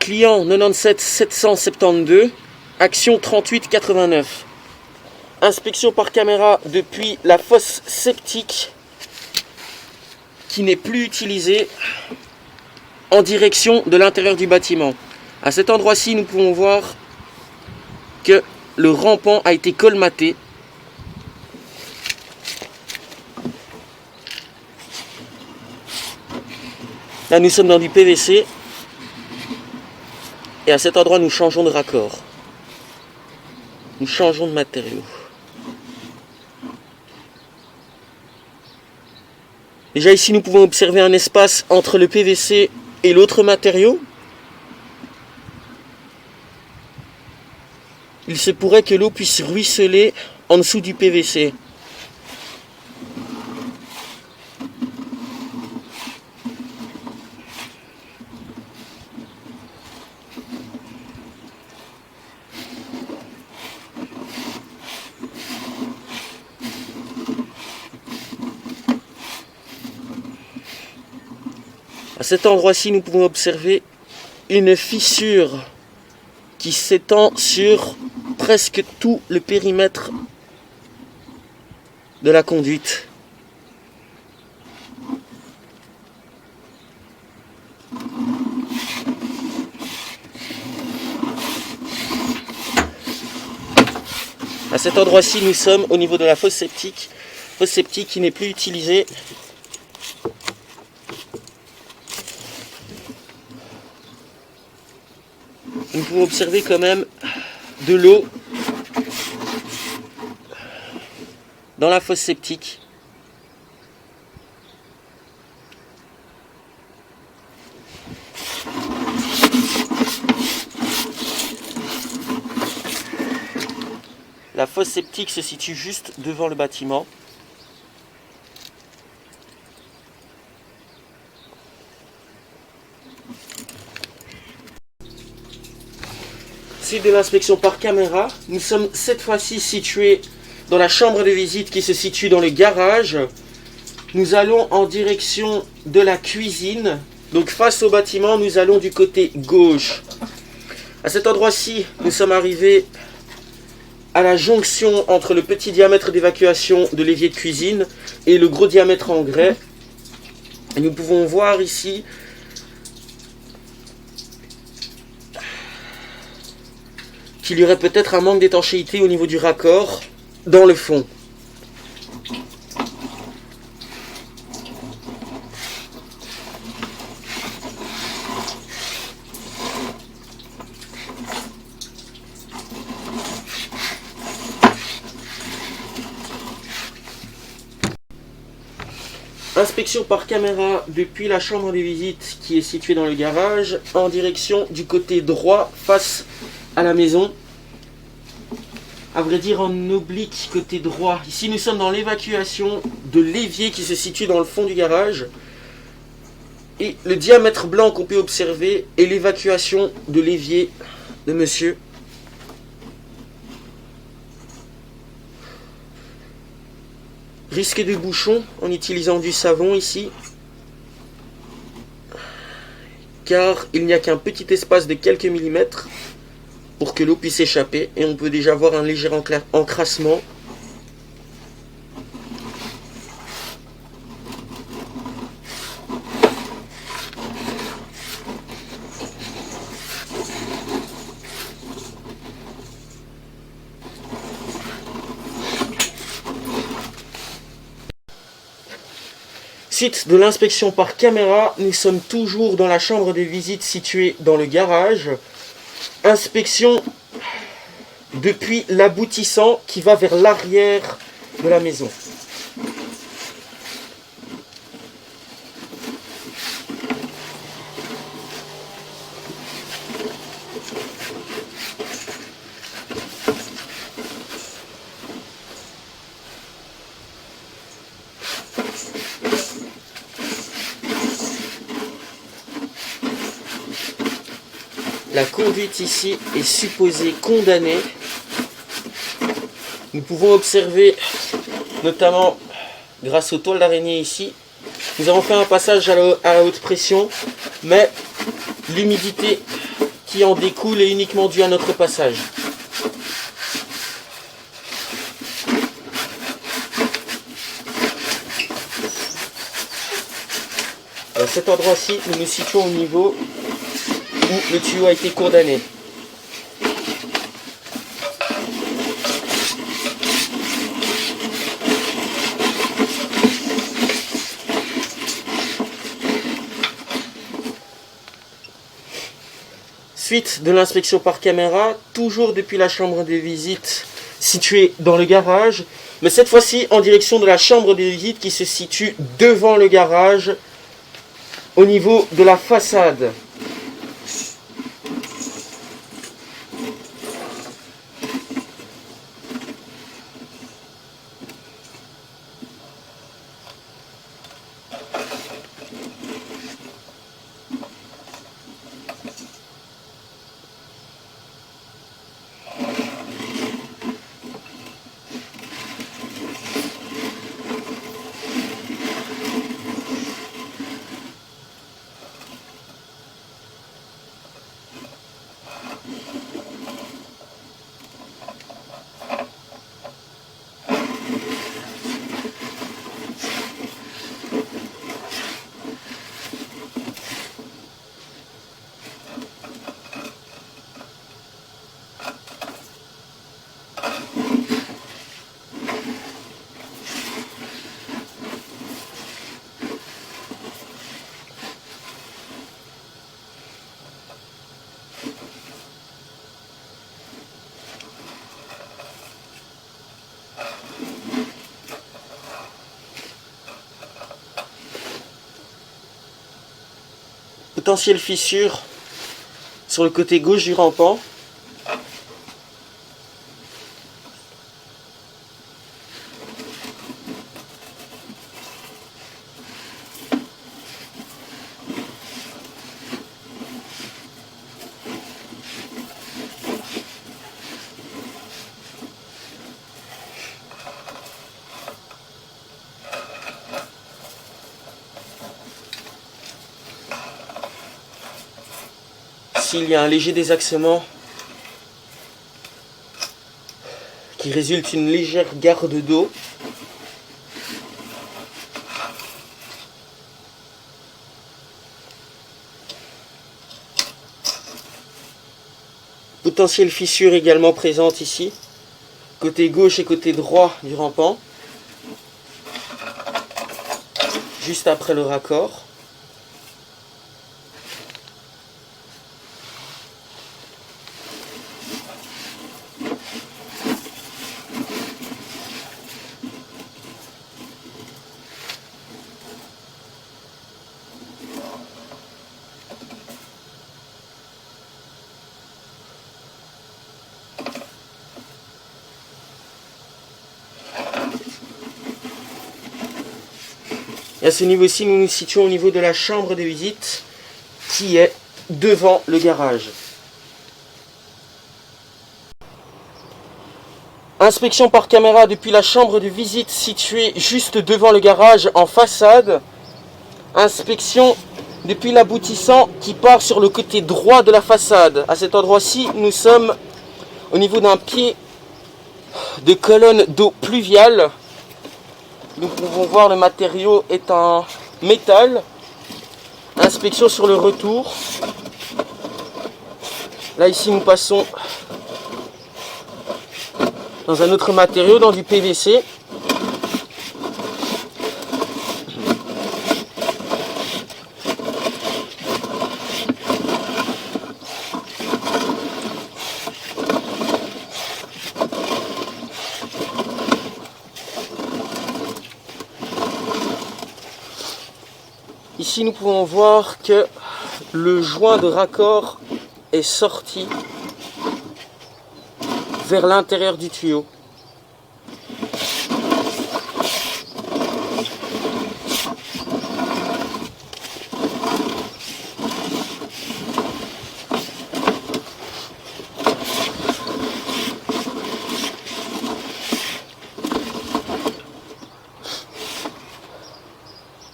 Client 97 772, action 38 89. Inspection par caméra depuis la fosse septique qui n'est plus utilisée en direction de l'intérieur du bâtiment. À cet endroit-ci, nous pouvons voir que le rampant a été colmaté. Là, nous sommes dans du PVC. Et à cet endroit, nous changeons de raccord. Nous changeons de matériau. Déjà ici, nous pouvons observer un espace entre le PVC et l'autre matériau. Il se pourrait que l'eau puisse ruisseler en dessous du PVC. À cet endroit-ci, nous pouvons observer une fissure qui s'étend sur presque tout le périmètre de la conduite. À cet endroit-ci, nous sommes au niveau de la fosse septique qui n'est plus utilisée. Nous pouvons observer quand même de l'eau dans la fosse septique. La fosse septique se situe juste devant le bâtiment. Suite de l'inspection par caméra, nous sommes cette fois-ci situés dans la chambre de visite qui se situe dans le garage. Nous allons en direction de la cuisine. Donc face au bâtiment, nous allons du côté gauche. À cet endroit-ci, nous sommes arrivés à la jonction entre le petit diamètre d'évacuation de l'évier de cuisine et le gros diamètre en grès. Et nous pouvons voir ici qu'il y aurait peut-être un manque d'étanchéité au niveau du raccord dans le fond. Inspection par caméra depuis la chambre des visites qui est située dans le garage en direction du côté droit face à la maison. À vrai dire en oblique côté droit. Ici nous sommes dans l'évacuation de l'évier qui se situe dans le fond du garage. Et le diamètre blanc qu'on peut observer est l'évacuation de l'évier de monsieur. Risque de bouchon en utilisant du savon ici. Car il n'y a qu'un petit espace de quelques millimètres pour que l'eau puisse échapper. Et on peut déjà voir un léger encrassement. Suite de l'inspection par caméra, nous sommes toujours dans la chambre de visite située dans le garage. Inspection depuis l'aboutissant qui va vers l'arrière de la maison. La conduite ici est supposée condamnée. Nous pouvons observer, notamment grâce aux toiles d'araignée ici, nous avons fait un passage à la haute pression, mais l'humidité qui en découle est uniquement dû à notre passage. À cet endroit-ci, nous nous situons au niveau où le tuyau a été condamné. Suite de l'inspection par caméra, toujours depuis la chambre des visites située dans le garage, mais cette fois-ci en direction de la chambre des visites qui se situe devant le garage, au niveau de la façade. Potentielle fissure sur le côté gauche du rampant. S'il y a un léger désaxement qui résulte d'une légère garde d'eau. Potentielle fissure également présente ici, côté gauche et côté droit du rampant, juste après le raccord. Et à ce niveau-ci, nous nous situons au niveau de la chambre de visite qui est devant le garage. Inspection par caméra depuis la chambre de visite située juste devant le garage en façade. Inspection depuis l'aboutissant qui part sur le côté droit de la façade. À cet endroit-ci, nous sommes au niveau d'un pied de colonne d'eau pluviale. Nous pouvons voir le matériau est en métal. Inspection sur le retour. Là ici nous passons dans un autre matériau, dans du PVC. Ici, nous pouvons voir que le joint de raccord est sorti vers l'intérieur du tuyau.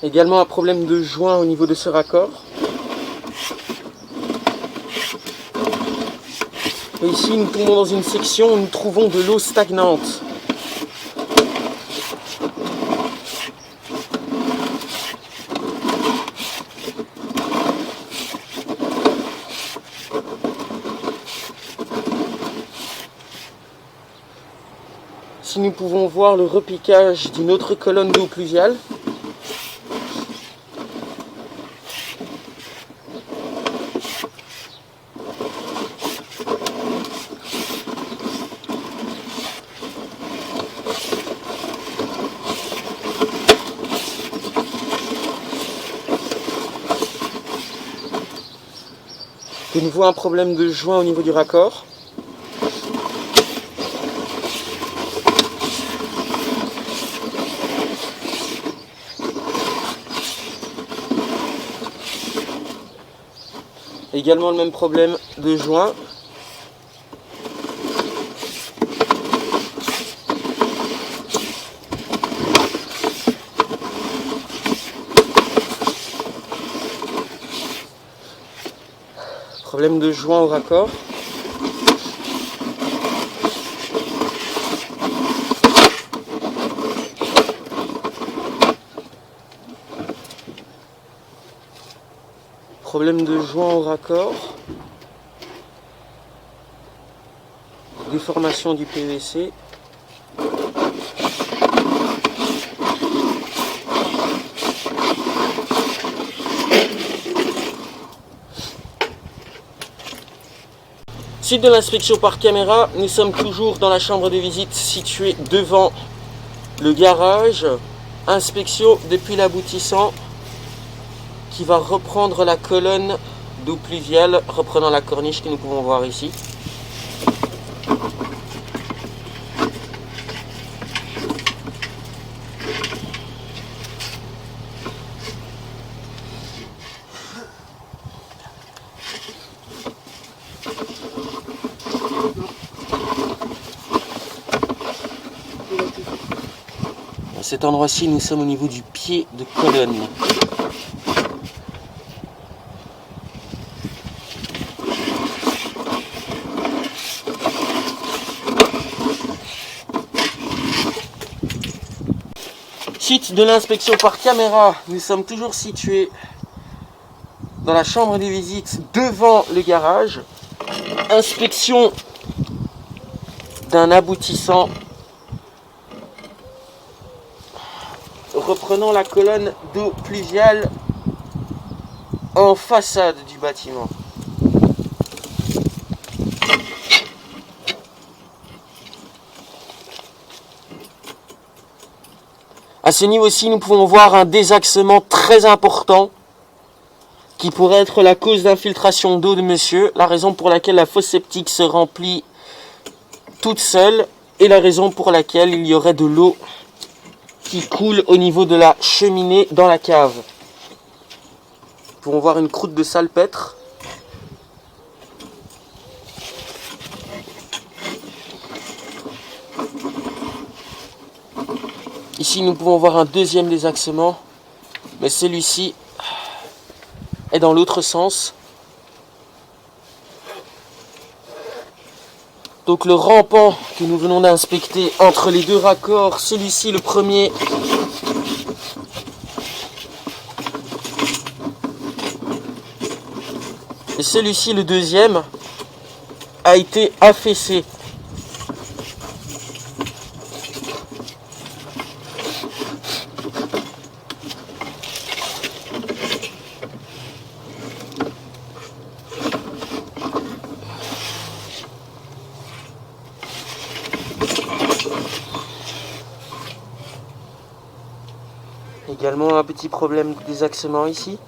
Également un problème de joint au niveau de ce raccord. Et ici, nous tombons dans une section où nous trouvons de l'eau stagnante. Ici, nous pouvons voir le repiquage d'une autre colonne d'eau pluviale. De nouveau un problème de joint au niveau du raccord. Également le même problème de joint. Problème de joint au raccord. Problème de joint au raccord. Déformation du PVC. Suite de l'inspection par caméra, nous sommes toujours dans la chambre de visite située devant le garage. Inspection depuis l'aboutissant qui va reprendre la colonne d'eau pluviale, reprenant la corniche que nous pouvons voir ici. À cet endroit-ci, nous sommes au niveau du pied de colonne. Suite de l'inspection par caméra, nous sommes toujours situés dans la chambre des visites devant le garage. Inspection d'un aboutissant reprenant la colonne d'eau pluviale en façade du bâtiment. À ce niveau-ci, nous pouvons voir un désaxement très important qui pourrait être la cause d'infiltration d'eau de monsieur, la raison pour laquelle la fosse septique se remplit toute seule et la raison pour laquelle il y aurait de l'eau qui coule au niveau de la cheminée dans la cave. Nous pouvons voir une croûte de salpêtre. Ici, nous pouvons voir un deuxième désaxement, mais celui-ci est dans l'autre sens. Donc le rampant que nous venons d'inspecter entre les deux raccords, celui-ci le premier, et celui-ci le deuxième, a été affaissé. Également un petit problème de désaxement ici.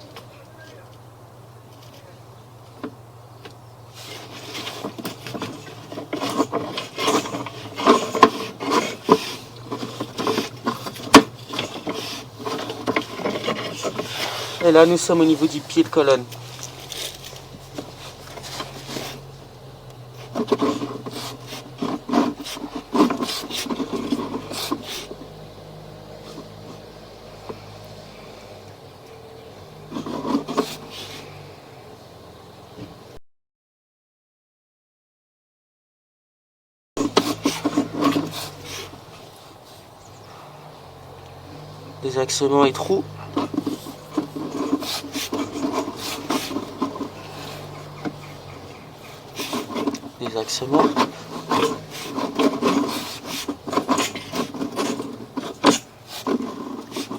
Et là nous sommes au niveau du pied de colonne. Désaxement et trous. Désaxement.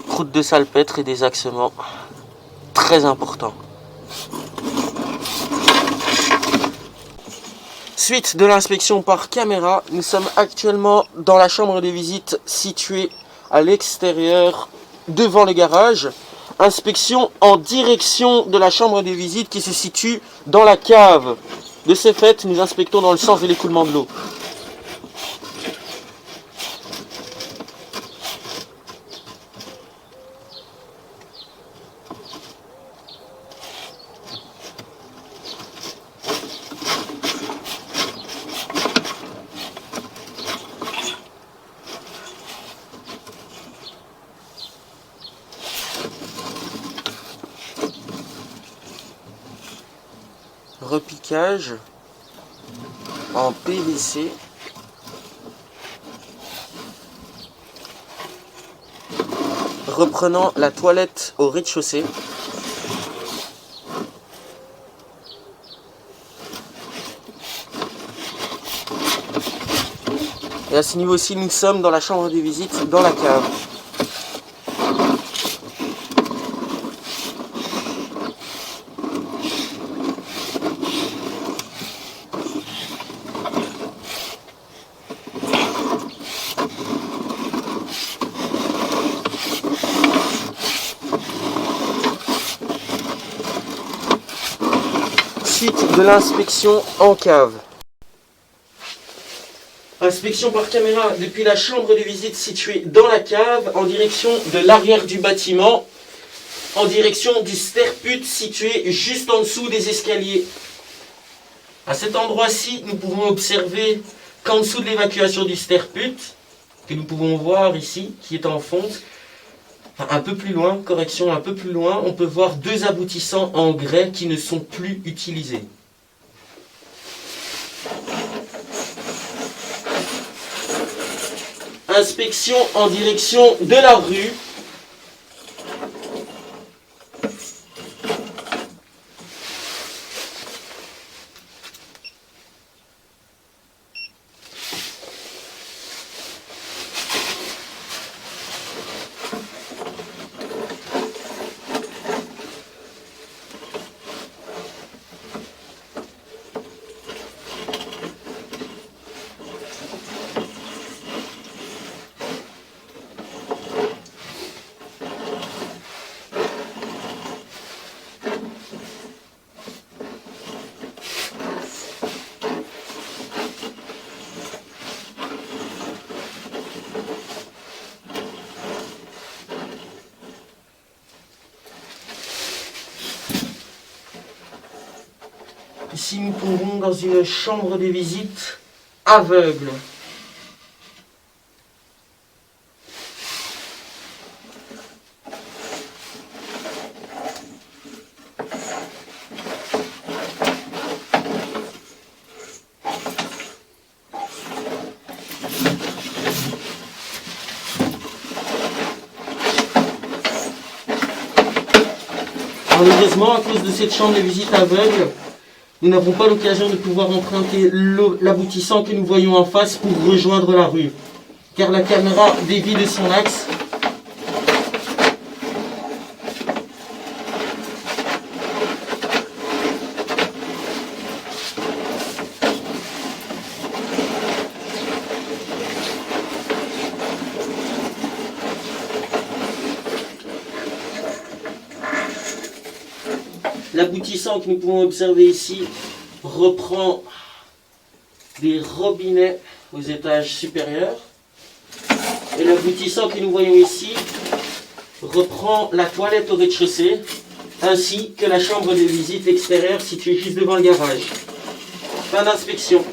Croûte de salpêtre et désaxement. Très important. Suite de l'inspection par caméra, nous sommes actuellement dans la chambre de visite située à l'extérieur devant le garage. Inspection en direction de la chambre de visite qui se situe dans la cave. De ce fait, nous inspectons dans le sens de l'écoulement de l'eau. Repiquage en PVC. Reprenant la toilette au rez-de-chaussée. Et à ce niveau-ci, nous sommes dans la chambre de visite, dans la cave. Suite de l'inspection en cave. Inspection par caméra depuis la chambre de visite située dans la cave en direction de l'arrière du bâtiment, en direction du sterput situé juste en dessous des escaliers. À cet endroit-ci, nous pouvons observer qu'en dessous de l'évacuation du sterput, que nous pouvons voir ici, qui est en fonte, un peu plus loin, correction, un peu plus loin, on peut voir deux aboutissants en grès qui ne sont plus utilisés. Inspection en direction de la rue. Ici, nous tombons dans une chambre de visite aveugle. Malheureusement, à cause de cette chambre de visite aveugle, nous n'avons pas l'occasion de pouvoir emprunter l'aboutissant que nous voyons en face pour rejoindre la rue, car la caméra dévie de son axe. L'aboutissant que nous pouvons observer ici reprend des robinets aux étages supérieurs. Et l'aboutissant que nous voyons ici reprend la toilette au rez-de-chaussée, ainsi que la chambre de visite extérieure située juste devant le garage. Fin d'inspection.